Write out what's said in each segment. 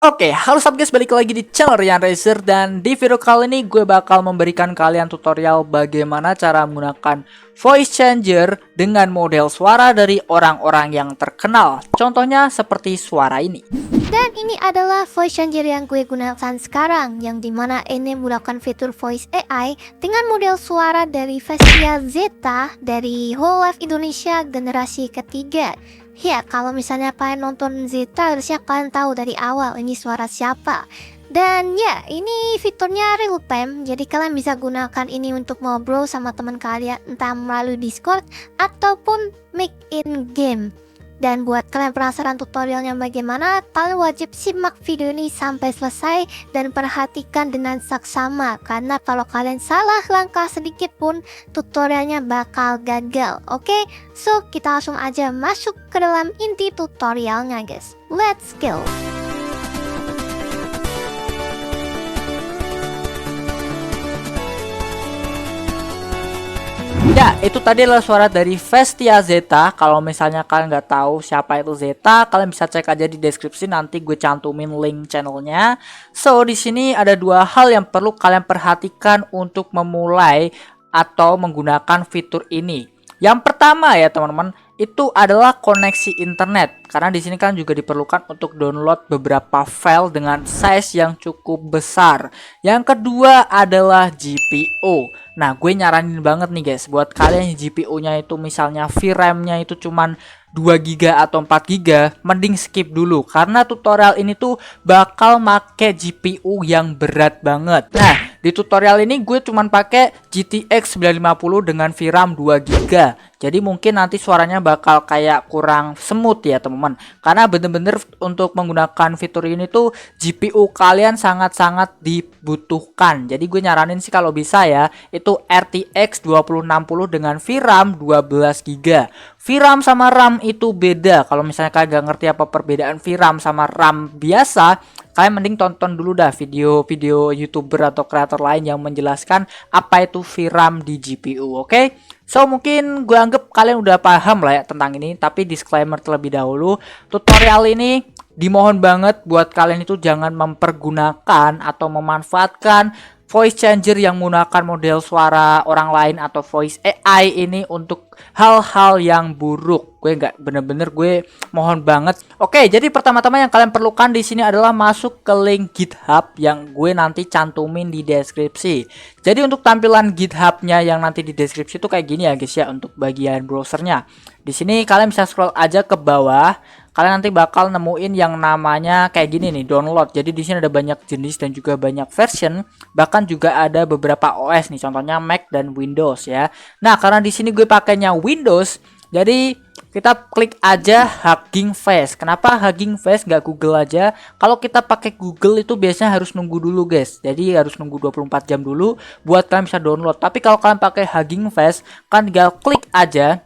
Oke, halo sob guys, balik lagi di channel Rian Racer. Dan di video kali ini gue bakal memberikan kalian tutorial bagaimana cara menggunakan voice changer dengan model suara dari orang-orang yang terkenal. Contohnya seperti suara ini. Dan ini adalah voice changer yang gue gunakan sekarang, yang dimana ini menggunakan fitur voice AI dengan model suara dari Vestia Zeta dari Hololive Indonesia generasi ketiga. Ya, kalau misalnya kalian nonton Zeta, harusnya kalian tahu dari awal ini suara siapa. Dan ya, ini fiturnya real time, jadi kalian bisa gunakan ini untuk ngobrol sama teman kalian, entah melalui Discord ataupun make in game. Dan buat kalian penasaran tutorialnya bagaimana, kalian wajib simak video ini sampai selesai dan perhatikan dengan saksama, karena kalau kalian salah langkah sedikit pun tutorialnya bakal gagal. Oke, so kita langsung aja masuk ke dalam inti tutorialnya guys. Let's go. Ya, itu tadi adalah suara dari Vestia Zeta. Kalau misalnya kalian nggak tahu siapa itu Zeta, kalian bisa cek aja di deskripsi, nanti gue cantumin link channelnya. So, di sini ada dua hal yang perlu kalian perhatikan untuk memulai atau menggunakan fitur ini. Yang pertama ya teman-teman, itu adalah koneksi internet, karena di sini kan juga diperlukan untuk download beberapa file dengan size yang cukup besar. Yang kedua adalah GPU. Nah, gue nyaranin banget nih guys, buat kalian yang GPU-nya itu misalnya VRAM-nya itu cuman 2 GB atau 4 GB, mending skip dulu, karena tutorial ini tuh bakal make GPU yang berat banget. Nah, di tutorial ini gue cuman pakai GTX 950 dengan VRAM 2 GB. Jadi mungkin nanti suaranya bakal kayak kurang smooth ya teman-teman, karena bener-bener untuk menggunakan fitur ini tuh GPU kalian sangat-sangat dibutuhkan. Jadi gue nyaranin sih kalau bisa ya, itu RTX 2060 dengan VRAM 12 GB. VRAM sama RAM itu beda. Kalau misalnya kalian gak ngerti apa perbedaan VRAM sama RAM biasa, kalian mending tonton dulu dah video-video YouTuber atau kreator lain yang menjelaskan apa itu VRAM di GPU, oke? So, mungkin gue anggap kalian udah paham lah ya tentang ini, tapi disclaimer terlebih dahulu, tutorial ini dimohon banget buat kalian itu jangan mempergunakan atau memanfaatkan voice changer yang menggunakan model suara orang lain atau voice AI ini untuk hal-hal yang buruk. Gue nggak, bener-bener gue mohon banget. Oke, jadi pertama-tama yang kalian perlukan di sini adalah masuk ke link GitHub yang gue nanti cantumin di deskripsi. Jadi untuk tampilan GitHub-nya yang nanti di deskripsi itu kayak gini ya guys ya, untuk bagian browsernya. Di sini kalian bisa scroll aja ke bawah. Kalian nanti bakal nemuin yang namanya kayak gini nih, download. Jadi di sini ada banyak jenis dan juga banyak version, bahkan juga ada beberapa OS nih, contohnya Mac dan Windows ya. Nah, karena di sini gue pakainya Windows, jadi kita klik aja Hugging Face. Kenapa Hugging Face nggak Google aja? Kalau kita pakai Google itu biasanya harus nunggu dulu guys. Jadi harus nunggu 24 jam dulu buat kalian bisa download. Tapi kalau kalian pakai Hugging Face, kan tinggal klik aja.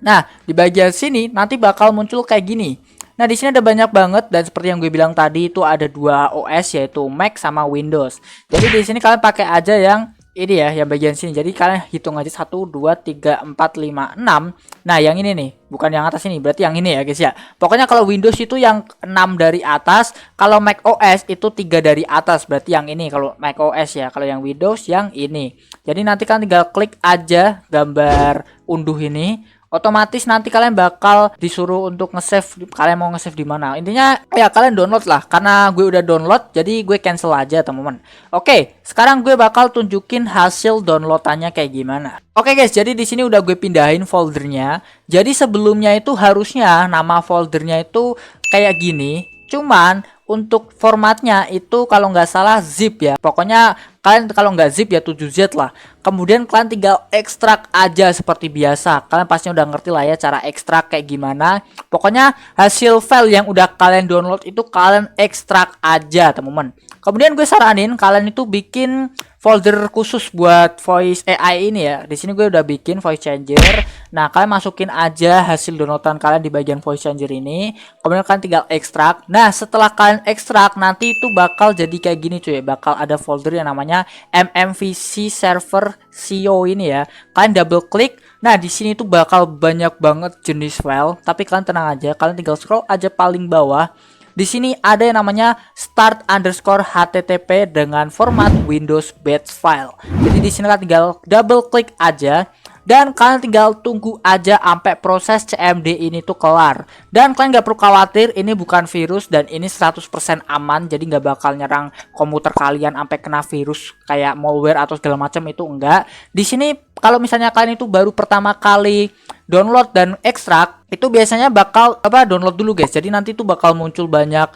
Nah, di bagian sini nanti bakal muncul kayak gini. Nah, di sini ada banyak banget, dan seperti yang gue bilang tadi itu ada dua OS, yaitu Mac sama Windows. Jadi di sini kalian pakai aja yang ini ya, yang bagian sini. Jadi kalian hitung aja 1 2 3 4 5 6. Nah, yang ini nih, bukan yang atas ini, berarti yang ini ya guys ya. Pokoknya kalau Windows itu yang 6 dari atas, kalau Mac OS itu 3 dari atas, berarti yang ini kalau Mac OS ya. Kalau yang Windows yang ini. Jadi nanti kalian tinggal klik aja gambar unduh ini. Otomatis nanti kalian bakal disuruh untuk nge-save, kalian mau nge-save di mana. Intinya ya kalian download lah, karena gue udah download jadi gue cancel aja teman-teman. Oke, sekarang gue bakal tunjukin hasil downloadannya kayak gimana. Oke guys, jadi di sini udah gue pindahin foldernya. Jadi sebelumnya itu harusnya nama foldernya itu kayak gini. Cuman untuk formatnya itu kalau nggak salah zip ya. Pokoknya kalian kalau nggak zip ya 7Z lah. Kemudian kalian tinggal ekstrak aja seperti biasa. Kalian pasti udah ngerti lah ya cara ekstrak kayak gimana. Pokoknya hasil file yang udah kalian download itu kalian ekstrak aja teman-teman. Kemudian gue saranin kalian itu bikin folder khusus buat voice AI ini ya. Di sini gue udah bikin voice changer. Nah, kalian masukin aja hasil downloadan kalian di bagian voice changer ini. Kemudian kalian tinggal ekstrak. Nah, setelah kalian ekstrak nanti itu bakal jadi kayak gini cuy. Bakal ada folder yang namanya MMVC server CO ini ya. Kalian double klik. Nah, di sini tuh bakal banyak banget jenis file. Tapi kalian tenang aja, kalian tinggal scroll aja paling bawah. di sini ada yang namanya start_http dengan format Windows batch file. Jadi di sini kalian tinggal double klik aja. Dan kalian tinggal tunggu aja sampai proses CMD ini tuh kelar. Dan kalian nggak perlu khawatir, ini bukan virus dan ini 100% aman. Jadi nggak bakal nyerang komputer kalian sampai kena virus kayak malware atau segala macam, itu enggak. Di sini kalau misalnya kalian itu baru pertama kali download dan ekstrak, itu biasanya bakal download dulu guys. Jadi nanti tuh bakal muncul banyak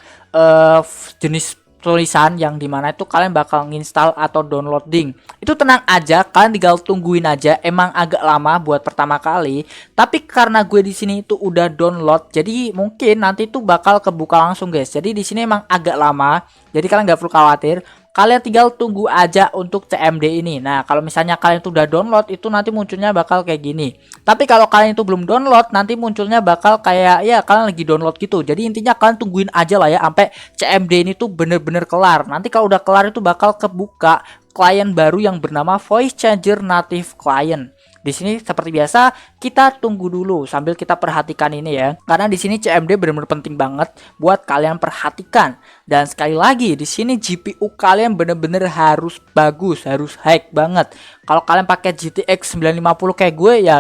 jenis tulisan yang dimana itu kalian bakal nginstal atau downloading. Itu tenang aja, kalian tinggal tungguin aja. Emang agak lama buat pertama kali, tapi karena gue di sini itu udah download, jadi mungkin nanti tuh bakal kebuka langsung guys. Jadi di sini emang agak lama, jadi kalian nggak perlu khawatir. Kalian tinggal tunggu aja untuk CMD ini. Nah, kalau misalnya kalian itu udah download, itu nanti munculnya bakal kayak gini. Tapi kalau kalian itu belum download, nanti munculnya bakal kayak ya kalian lagi download gitu. Jadi intinya kalian tungguin aja lah ya sampai CMD ini tuh bener-bener kelar. Nanti kalau udah kelar itu bakal kebuka klien baru yang bernama Voice Changer Native Client. Di sini seperti biasa kita tunggu dulu sambil kita perhatikan ini ya. Karena di sini CMD benar-benar penting banget buat kalian perhatikan. Dan sekali lagi di sini GPU kalian benar-benar harus bagus, harus high banget. Kalau kalian pakai GTX 950 kayak gue ya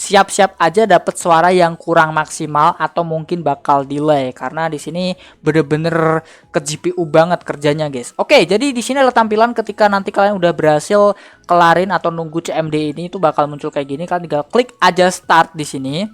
siap-siap aja dapat suara yang kurang maksimal atau mungkin bakal delay karena di sini bener-bener ke GPU banget kerjanya guys. Oke, jadi di sini adalah tampilan ketika nanti kalian udah berhasil kelarin atau nunggu CMD ini, itu bakal muncul kayak gini. Kalian tinggal klik aja start di sini.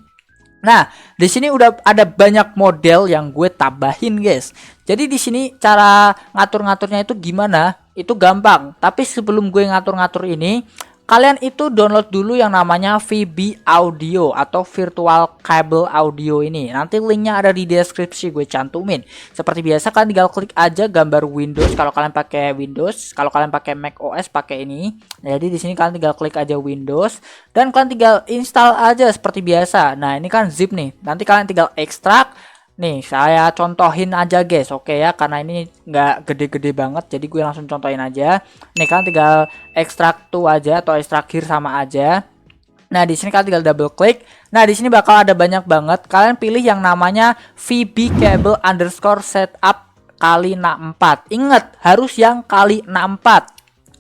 Nah, di sini udah ada banyak model yang gue tambahin guys. Jadi di sini cara ngatur-ngaturnya itu gimana? Itu gampang. Tapi sebelum gue ngatur-ngatur ini, kalian itu download dulu yang namanya VB Audio atau Virtual Cable Audio ini. Nanti linknya ada di deskripsi, gue cantumin. Seperti biasa kalian tinggal klik aja gambar Windows kalau kalian pakai Windows. Kalau kalian pakai Mac OS pakai ini. Jadi di sini kalian tinggal klik aja Windows dan kalian tinggal install aja seperti biasa. Nah, ini kan zip nih. Nanti kalian tinggal ekstrak. Nih, saya contohin aja guys, oke ya, karena ini nggak gede-gede banget, jadi gue langsung contohin aja. Nih, kalian tinggal ekstrak to aja atau ekstrak here sama aja. Nah, di sini kalian tinggal double klik. Nah, di sini bakal ada banyak banget. Kalian pilih yang namanya VB Cable underscore setup kali 64. Ingat, harus yang kali 64.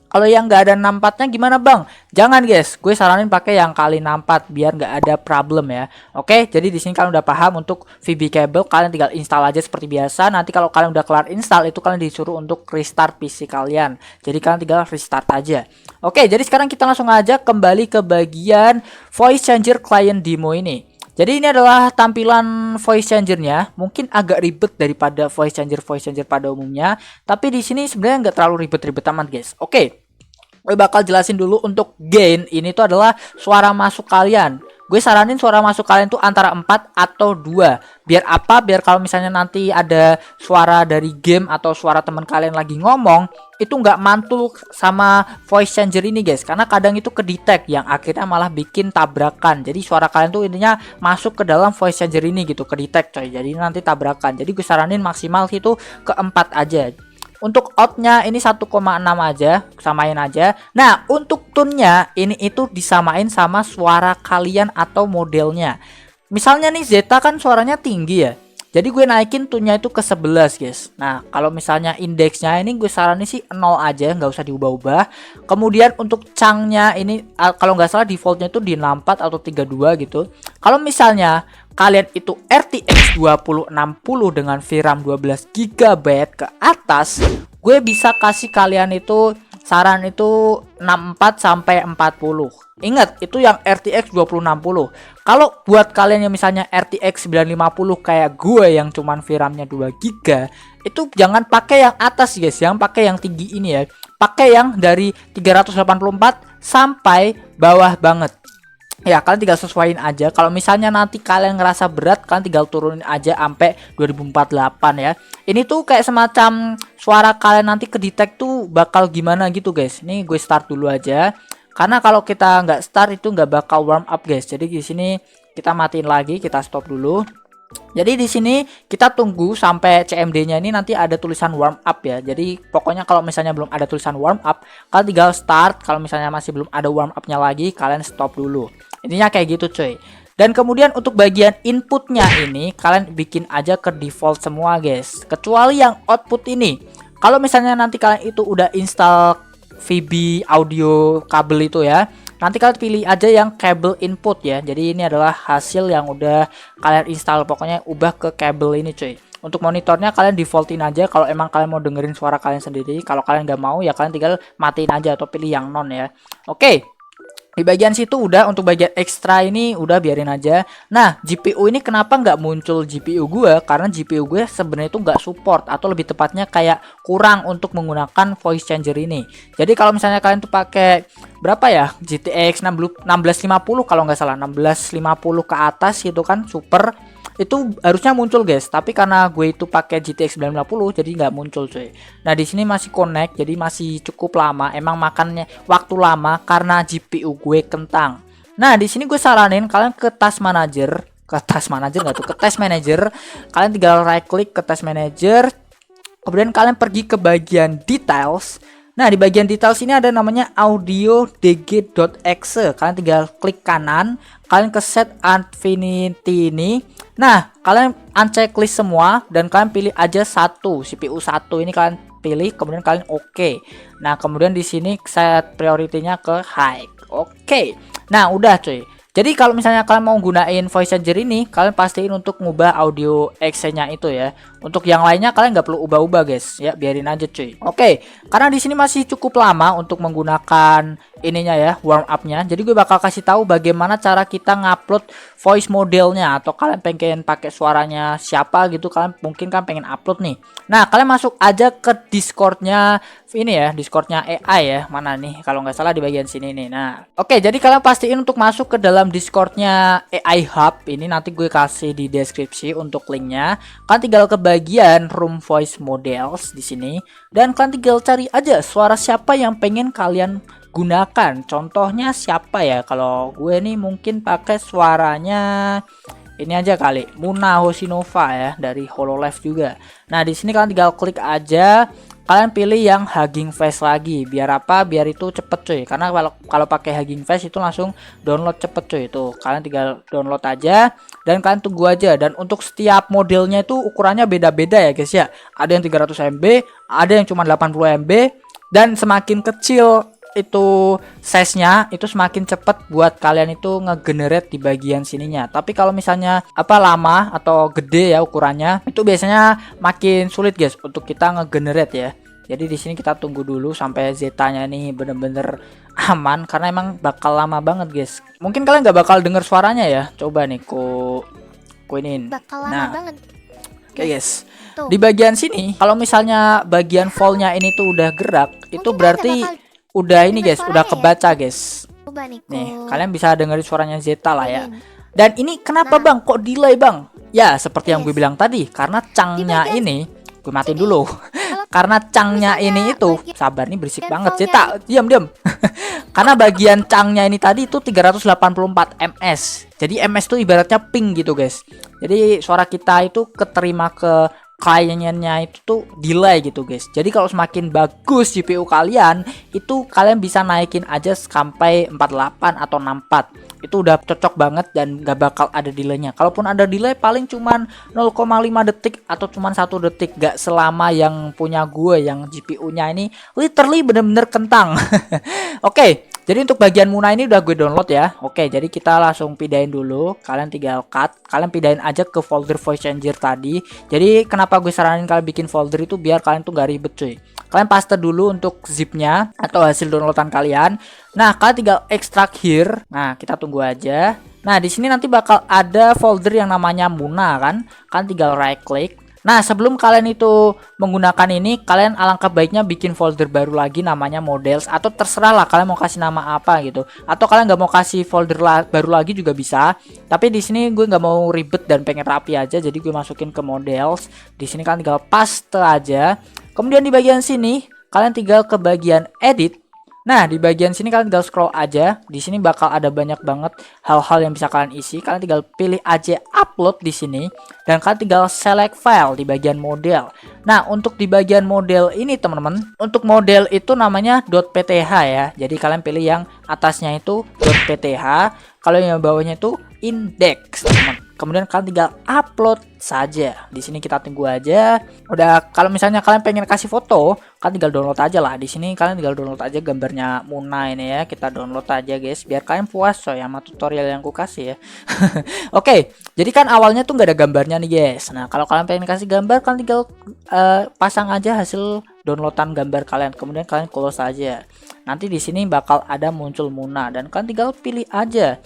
Kalau yang nggak ada 64-nya gimana bang? Jangan guys, gue saranin pakai yang kali 64 biar nggak ada problem ya. Oke, jadi di sini kalian udah paham untuk VB cable, kalian tinggal install aja seperti biasa. Nanti kalau kalian udah kelar install itu kalian disuruh untuk restart PC kalian. Jadi kalian tinggal restart aja. Oke, jadi sekarang kita langsung aja kembali ke bagian Voice Changer Client Demo ini. Jadi ini adalah tampilan voice changernya, mungkin agak ribet daripada voice changer pada umumnya, tapi di sini sebenarnya nggak terlalu ribet-ribet amat guys. Oke, gue bakal jelasin dulu untuk gain ini tuh adalah suara masuk kalian. Gue saranin suara masuk kalian tuh antara 4 atau 2. Biar apa? Biar kalau misalnya nanti ada suara dari game atau suara teman kalian lagi ngomong, itu nggak mantul sama voice changer ini guys. Karena kadang itu kedetect yang akhirnya malah bikin tabrakan. Jadi suara kalian tuh intinya masuk ke dalam voice changer ini gitu, kedetect coy. Jadi nanti tabrakan. Jadi gue saranin maksimal itu ke 4 aja. Untuk outnya ini 1,6 aja, samain aja. Nah, untuk tune-nya ini itu disamain sama suara kalian atau modelnya. Misalnya nih Zeta kan suaranya tinggi ya. Jadi gue naikin tune-nya itu ke 11 guys. Nah, kalau misalnya indeksnya ini gue saranin sih 0 aja, nggak usah diubah-ubah. Kemudian untuk chunk-nya ini kalau nggak salah defaultnya itu di 64 atau 32 gitu. Kalau misalnya kalian itu RTX 2060 dengan VRAM 12 GB ke atas, gue bisa kasih kalian itu saran itu 64 sampai 40. Ingat, itu yang RTX 2060. Kalau buat kalian yang misalnya RTX 950 kayak gue yang cuman VRAM-nya 2 GB, itu jangan pakai yang atas guys, yang pakai yang tinggi ini ya. Pakai yang dari 384 sampai bawah banget. Ya, kalian tinggal sesuaiin aja. Kalau misalnya nanti kalian ngerasa berat, kalian tinggal turunin aja sampai 2048 ya. Ini tuh kayak semacam suara kalian nanti kedetect tuh bakal gimana gitu guys. Ini gue start dulu aja. Karena kalau kita nggak start itu nggak bakal warm up guys. Jadi di sini kita matiin lagi, kita stop dulu. Jadi di sini kita tunggu sampai CMD-nya ini nanti ada tulisan warm up ya. Jadi pokoknya kalau misalnya belum ada tulisan warm up, kalian tinggal start. Kalau misalnya masih belum ada warm up-nya lagi, kalian stop dulu. Intinya kayak gitu cuy. Dan kemudian untuk bagian inputnya ini kalian bikin aja ke default semua guys, kecuali yang output ini. Kalau misalnya nanti kalian itu udah install VB audio kabel itu ya, nanti kalian pilih aja yang kabel input ya. Jadi ini adalah hasil yang udah kalian install, pokoknya ubah ke kabel ini cuy. Untuk monitornya kalian defaultin aja kalau emang kalian mau dengerin suara kalian sendiri. Kalau kalian nggak mau ya kalian tinggal matiin aja atau pilih yang non ya. Oke. Di bagian situ udah, untuk bagian ekstra ini udah biarin aja. Nah, GPU ini kenapa nggak muncul GPU gue? Karena GPU gue sebenarnya itu nggak support, atau lebih tepatnya kayak kurang untuk menggunakan voice changer ini. Jadi kalau misalnya kalian tuh pakai berapa ya, GTX 1650 kalau nggak salah, 1650 ke atas itu kan super, itu harusnya muncul guys, tapi karena gue itu pakai GTX 950 jadi nggak muncul cuy. Nah di sini masih connect, jadi masih cukup lama. Emang makannya waktu lama karena GPU gue kentang. Nah di sini gue saranin kalian ke task manager, nggak tuh, ke task manager. Kalian tinggal right click ke task manager, kemudian kalian pergi ke bagian details. Nah, di bagian details ini ada namanya audio dg.exe. Kalian tinggal klik kanan, kalian ke set infinity ini. Nah, kalian unchecklist semua dan kalian pilih aja satu, CPU 1 ini kalian pilih, kemudian kalian oke. Nah, kemudian di sini set priority-nya ke high. Oke. Nah, udah cuy. Jadi kalau misalnya kalian mau gunain voice changer ini, kalian pastiin untuk ngubah audio exe-nya itu ya. Untuk yang lainnya kalian nggak perlu ubah-ubah guys, ya biarin aja cuy. Oke, karena di sini masih cukup lama untuk menggunakan ininya ya, warm up-nya. Jadi gue bakal kasih tahu bagaimana cara kita ngupload voice modelnya, atau kalian pengen pakai suaranya siapa gitu, kalian mungkin kan pengen upload nih. Nah, kalian masuk aja ke Discord-nya ini ya, Discord-nya AI ya. Mana nih? Kalau nggak salah di bagian sini nih. Nah, oke, jadi kalian pastiin untuk masuk ke dalam Discord-nya AI Hub. Ini nanti gue kasih di deskripsi untuk linknya. Kalian tinggal ke bagian Room Voice Models di sini, dan kalian tinggal cari aja suara siapa yang pengen kalian gunakan. Contohnya siapa ya? Kalau gue nih mungkin pakai suaranya ini aja kali, Muna Hosinova ya, dari Hololive juga. Nah, di sini kalian tinggal klik aja. Kalian pilih yang Hugging Face lagi. Biar apa? Biar itu cepet cuy. Karena kalau pakai Hugging Face itu langsung download cepet cuy. Itu kalian tinggal download aja dan kalian tunggu aja. Dan untuk setiap modelnya itu ukurannya beda-beda ya guys ya. Ada yang 300 MB, ada yang cuma 80 MB, dan semakin kecil itu size-nya itu semakin cepat buat kalian itu ngegenerate di bagian sininya. Tapi kalau misalnya lama atau gede ya ukurannya, itu biasanya makin sulit guys untuk kita ngegenerate ya. Jadi di sini kita tunggu dulu sampai zetanya nih bener-bener aman, karena emang bakal lama banget guys. Mungkin kalian nggak bakal denger suaranya ya. Coba nih ku iniin. Bakal lama banget. Oke guys. Di bagian sini kalau misalnya bagian voltnya ini tuh udah gerak, itu berarti udah ini guys, udah kebaca guys. Nih, kalian bisa dengerin suaranya Zeta lah ya. Dan ini kenapa bang kok delay bang? Ya seperti yang gue bilang tadi, karena cangnya ini, gue matiin dulu. Karena cangnya ini itu, sabar nih berisik banget Zeta, diam. Karena bagian cangnya ini tadi itu 384 ms. Jadi ms itu ibaratnya ping gitu guys. Jadi suara kita itu keterima ke kliennya itu tuh delay gitu guys. Jadi kalau semakin bagus GPU kalian, itu kalian bisa naikin aja sampai 48 atau 64. Itu udah cocok banget dan gak bakal ada delaynya. Kalaupun ada delay paling cuman 0,5 detik atau cuman 1 detik. Gak selama yang punya gue yang GPU-nya ini literally bener-bener kentang. Oke. Jadi untuk bagian Muna ini udah gue download ya. Oke, jadi kita langsung pindahin dulu. Kalian tinggal cut. Kalian pindahin aja ke folder voice changer tadi. Jadi kenapa gue saranin kalian bikin folder itu biar kalian tuh gak ribet cuy. Kalian paste dulu untuk zipnya atau hasil downloadan kalian. Nah, kalian tinggal extract here. Nah, kita tunggu aja. Nah, di sini nanti bakal ada folder yang namanya Muna kan. Kalian tinggal right click. Nah, sebelum kalian itu menggunakan ini, kalian alangkah baiknya bikin folder baru lagi namanya models, atau terserah lah kalian mau kasih nama apa gitu. Atau kalian nggak mau kasih folder baru lagi juga bisa. Tapi di sini gue nggak mau ribet dan pengen rapi aja, jadi gue masukin ke models. Di sini kalian tinggal paste aja. Kemudian di bagian sini kalian tinggal ke bagian edit. Nah, di bagian sini kalian tinggal scroll aja. Di sini bakal ada banyak banget hal-hal yang bisa kalian isi. Kalian tinggal pilih aja upload di sini dan kalian tinggal select file di bagian model. Nah, untuk di bagian model ini teman-teman, untuk model itu namanya .pth ya. Jadi kalian pilih yang atasnya itu .pth, kalau yang bawahnya itu index, teman. Kemudian kalian tinggal upload saja. Di sini kita tunggu aja. Udah, kalau misalnya kalian pengen kasih foto, kalian tinggal download aja lah. Di sini kalian tinggal download aja gambarnya Muna ini ya. Kita download aja guys, biar kalian puas coy sama tutorial yang aku kasih ya. Oke, jadi kan awalnya tuh nggak ada gambarnya nih guys. Nah, kalau kalian pengen kasih gambar, kalian tinggal pasang aja hasil downloadan gambar kalian. Kemudian kalian close aja. Nanti di sini bakal ada muncul Muna dan kalian tinggal pilih aja.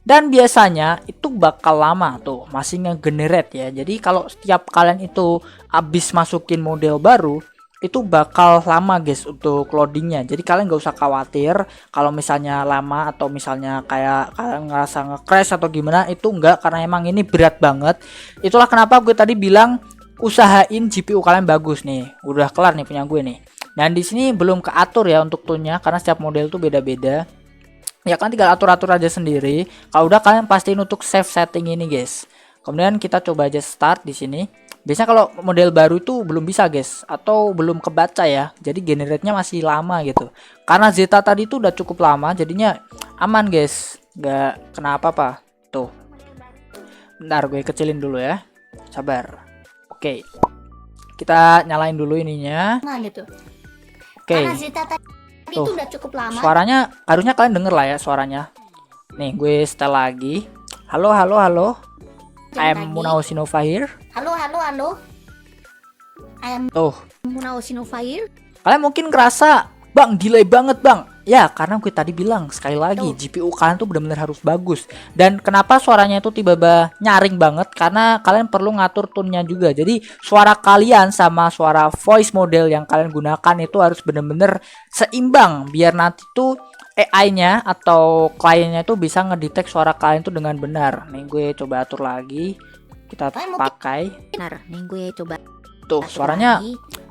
Dan biasanya itu bakal lama tuh, masih nge-generate ya. Jadi kalau setiap kalian itu habis masukin model baru, itu bakal lama guys untuk loadingnya. Jadi kalian gak usah khawatir kalau misalnya lama atau misalnya kayak kalian ngerasa nge-crash atau gimana, itu enggak, karena emang ini berat banget. Itulah kenapa gue tadi bilang usahain GPU kalian bagus nih. Udah kelar nih punya gue nih. Dan di sini belum keatur ya untuk tune-nya, karena setiap model tuh beda-beda. Ya kan tinggal atur-atur aja sendiri. Kalau udah kalian pastiin untuk save setting ini guys. Kemudian kita coba aja start di sini. Biasanya kalau model baru itu belum bisa guys, atau belum kebaca ya. Jadi generate-nya masih lama gitu. Karena Zeta tadi itu udah cukup lama, jadinya aman guys. Nggak kena apa-apa. Tuh. Bentar gue kecilin dulu ya. Sabar. Oke. Kita nyalain dulu ininya. Nah gitu. Oke. Karena Zeta tadi itu udah cukup lama. Suaranya harusnya kalian denger lah ya suaranya. Nih gue setel lagi. Halo halo halo. I'm Muna Osinova here. Halo halo halo. I'm Tuh. Muna Osinova here. Kalian mungkin ngerasa, "Bang, delay banget, Bang." Ya, karena gue tadi bilang sekali lagi, GPU kalian tuh benar-benar harus bagus. Dan kenapa suaranya itu tiba-tiba nyaring banget? Karena kalian perlu ngatur tone-nya juga. Jadi suara kalian sama suara voice model yang kalian gunakan itu harus benar-benar seimbang, biar nanti tuh AI-nya atau kliennya itu bisa ngedetect suara kalian tuh dengan benar. Nih gue coba atur lagi. Kita pakai. Benar, nih gue coba. Tuh, suaranya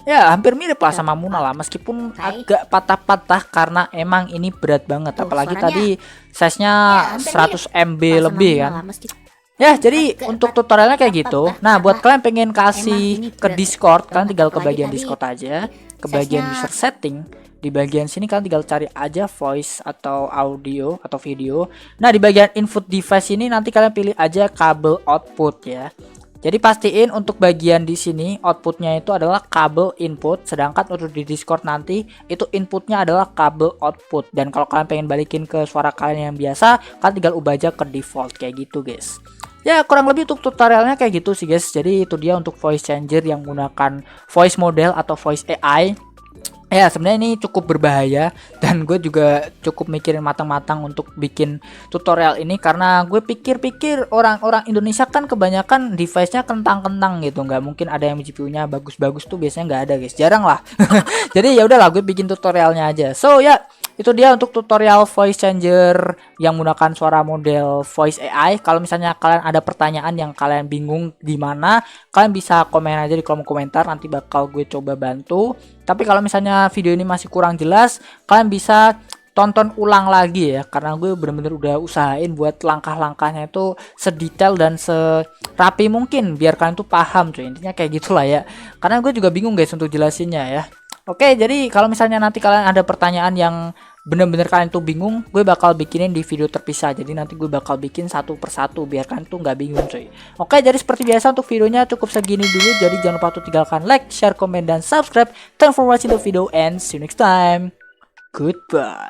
ya hampir mirip lah sama Muna lah, meskipun agak patah-patah karena emang ini berat banget. Apalagi tadi size-nya 100 MB lebih kan. Ya, jadi untuk tutorialnya kayak gitu. Nah, buat kalian pengen kasih ke Discord, kalian tinggal ke bagian Discord aja, ke bagian user setting. Di bagian sini kalian tinggal cari aja voice atau audio atau video. Nah, di bagian input device ini nanti kalian pilih aja kabel output ya. Jadi pastiin untuk bagian di sini outputnya itu adalah kabel input, sedangkan untuk di Discord nanti itu inputnya adalah kabel output. Dan kalau kalian pengen balikin ke suara kalian yang biasa, kalian tinggal ubah aja ke default kayak gitu guys. Ya kurang lebih untuk tutorialnya kayak gitu sih guys. Jadi itu dia untuk voice changer yang menggunakan voice model atau voice AI. Ya sebenarnya ini cukup berbahaya dan gue juga cukup mikirin matang-matang untuk bikin tutorial ini, karena gue pikir-pikir orang-orang Indonesia kan kebanyakan device-nya kentang-kentang gitu, nggak mungkin ada yang GPU-nya bagus-bagus tuh, biasanya nggak ada guys, jarang lah. Jadi ya udahlah gue bikin tutorialnya aja. So ya itu dia untuk tutorial voice changer yang menggunakan suara model voice AI. Kalau misalnya kalian ada pertanyaan yang kalian bingung di mana, kalian bisa komen aja di kolom komentar, nanti bakal gue coba bantu. Tapi kalau misalnya video ini masih kurang jelas, kalian bisa tonton ulang lagi ya, karena gue bener-bener udah usahain buat langkah-langkahnya itu sedetail dan serapi mungkin biar kalian tuh paham cuy. Intinya kayak gitulah ya, karena gue juga bingung guys untuk jelasinnya ya. Oke, jadi kalau misalnya nanti kalian ada pertanyaan yang bener-bener kalian tuh bingung, gue bakal bikinin di video terpisah. Jadi nanti gue bakal bikin satu persatu biar kalian tuh nggak bingung cuy. Oke, jadi seperti biasa untuk videonya cukup segini dulu. Jadi jangan lupa untuk tinggalkan like, share, komen, dan subscribe. Thanks for watching the video and see you next time. Goodbye.